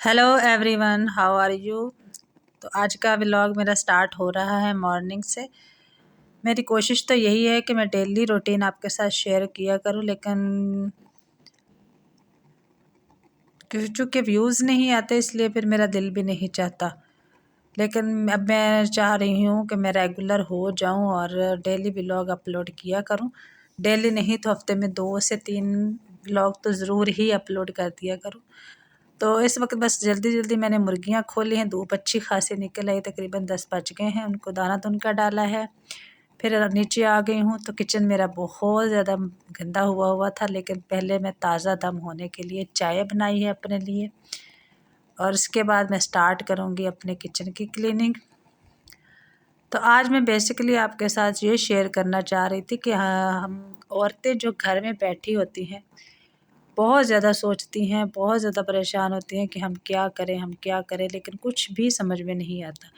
Hello everyone, how are you. तो आज का व्लॉग मेरा स्टार्ट हो रहा है मॉर्निंग से। मेरी कोशिश तो यही है कि मैं डेली रूटीन आपके साथ शेयर किया करूं, लेकिन चूँकि व्यूज़ नहीं आते इसलिए फिर मेरा दिल भी नहीं चाहता। लेकिन अब मैं चाह रही हूँ कि मैं रेगुलर हो जाऊँ और डेली व्लॉग अपलोड किया करूँ। डेली नहीं तो हफ्ते में 2 से 3 व्लॉग तो ज़रूर ही अपलोड कर दिया करूँ। तो इस वक्त बस जल्दी जल्दी मैंने मुर्गियाँ खोली हैं, धूप अच्छी खासी निकल आई, तकरीबन 10 बज गए हैं। उनको दाना तो उनका डाला है, फिर नीचे आ गई हूँ। तो किचन मेरा बहुत ज़्यादा गंदा हुआ था, लेकिन पहले मैं ताज़ा दम होने के लिए चाय बनाई है अपने लिए, और इसके बाद मैं स्टार्ट करूँगी अपने किचन की क्लीनिंग। तो आज मैं बेसिकली आपके साथ ये शेयर करना चाह रही थी कि हाँ, हम औरतें जो घर में बैठी होती हैं बहुत ज़्यादा सोचती हैं, बहुत ज़्यादा परेशान होती हैं कि हम क्या करें, लेकिन कुछ भी समझ में नहीं आता।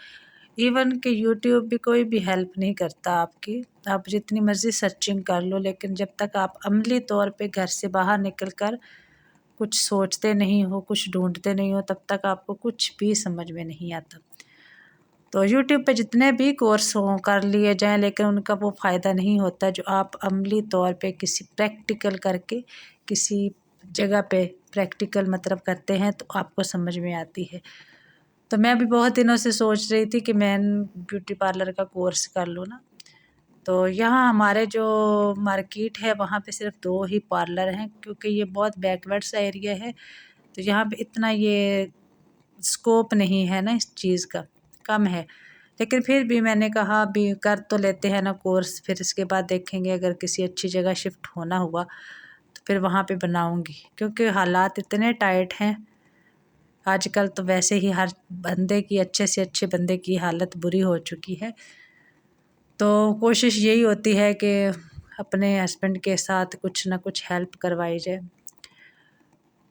इवन कि यूट्यूब भी कोई भी हेल्प नहीं करता आपकी। आप जितनी मर्ज़ी सर्चिंग कर लो, लेकिन जब तक आप अमली तौर पे घर से बाहर निकल कर कुछ सोचते नहीं हो, कुछ ढूंढते नहीं हो, तब तक आपको कुछ भी समझ में नहीं आता। तो यूट्यूब पे जितने भी कोर्स हों कर लिए जाएं, लेकिन उनका वो फ़ायदा नहीं होता जो आप अमली तौर पे किसी प्रैक्टिकल करके किसी जगह पे प्रैक्टिकल मतलब करते हैं तो आपको समझ में आती है। तो मैं भी बहुत दिनों से सोच रही थी कि मैं ब्यूटी पार्लर का कोर्स कर लूँ ना। तो यहाँ हमारे जो मार्केट है वहाँ पे सिर्फ 2 ही पार्लर हैं, क्योंकि ये बहुत बैकवर्ड सा एरिया है। तो यहाँ पे इतना ये स्कोप नहीं है ना इस चीज़ का, कम है। लेकिन फिर भी मैंने कहा अभी कर तो लेते हैं ना कोर्स, फिर इसके बाद देखेंगे अगर किसी अच्छी जगह शिफ्ट होना हुआ तो फिर वहाँ पे बनाऊँगी, क्योंकि हालात इतने टाइट हैं आजकल। तो वैसे ही हर बंदे की, अच्छे से अच्छे बंदे की हालत बुरी हो चुकी है। तो कोशिश यही होती है कि अपने हस्बैंड के साथ कुछ ना कुछ हेल्प करवाई जाए।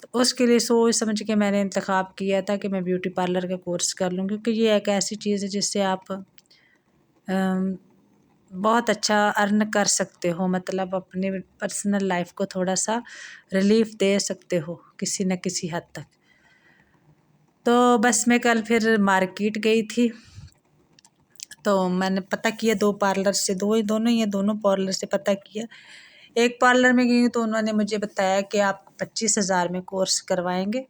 तो उसके लिए सोच समझ के मैंने इंतख़ाब किया था कि मैं ब्यूटी पार्लर का कोर्स कर लूँ, क्योंकि ये एक ऐसी चीज़ है जिससे आप बहुत अच्छा अर्न कर सकते हो, मतलब अपने पर्सनल लाइफ को थोड़ा सा रिलीफ दे सकते हो किसी न किसी हद तक। तो बस मैं कल फिर मार्केट गई थी, तो मैंने पता किया 2 पार्लर से, दोनों पार्लर से पता किया। एक पार्लर में गई तो उन्होंने मुझे बताया कि आपको 25,000 में कोर्स करवाएंगे,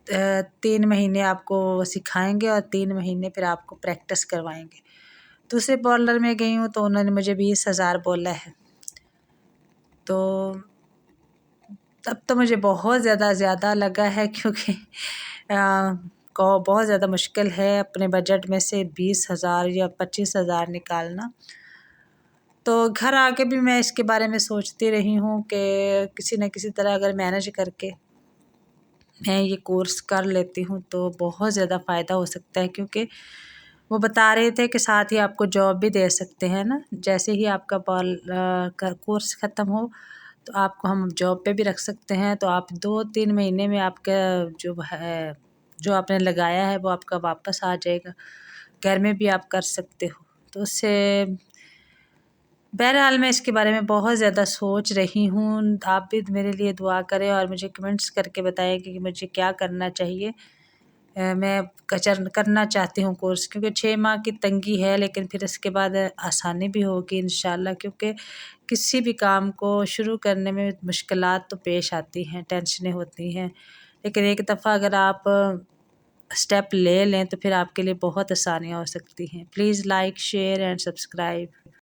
3 महीने आपको सिखाएंगे और 3 महीने फिर आपको प्रैक्टिस करवाएंगे। दूसरे पार्लर में गई हूँ तो उन्होंने मुझे 20,000 बोला है। तो तब तो मुझे बहुत ज़्यादा लगा है, क्योंकि को बहुत ज़्यादा मुश्किल है अपने बजट में से 20,000 या 25,000 निकालना। तो घर आके भी मैं इसके बारे में सोचती रही हूँ कि किसी न किसी तरह अगर मैनेज करके मैं ये कोर्स कर लेती हूँ तो बहुत ज़्यादा फ़ायदा हो सकता है, क्योंकि वो बता रहे थे कि साथ ही आपको जॉब भी दे सकते हैं ना। जैसे ही आपका कोर्स ख़त्म हो तो आपको हम जॉब पे भी रख सकते हैं। तो आप 2-3 महीने में आपका जो है, जो आपने लगाया है वो आपका वापस आ जाएगा। घर में भी आप कर सकते हो। तो उससे बहरहाल मैं इसके बारे में बहुत ज़्यादा सोच रही हूँ। आप भी मेरे लिए दुआ करें और मुझे कमेंट्स करके बताएं कि मुझे क्या करना चाहिए। मैं करना चाहती हूँ कोर्स, क्योंकि 6 माह की तंगी है, लेकिन फिर इसके बाद आसानी भी होगी इंशाल्लाह। क्योंकि किसी भी काम को शुरू करने में मुश्किलात तो पेश आती हैं, टेंशनें होती हैं, लेकिन एक दफ़ा अगर आप स्टेप ले लें तो फिर आपके लिए बहुत आसानियाँ हो सकती हैं। Please like, share and subscribe.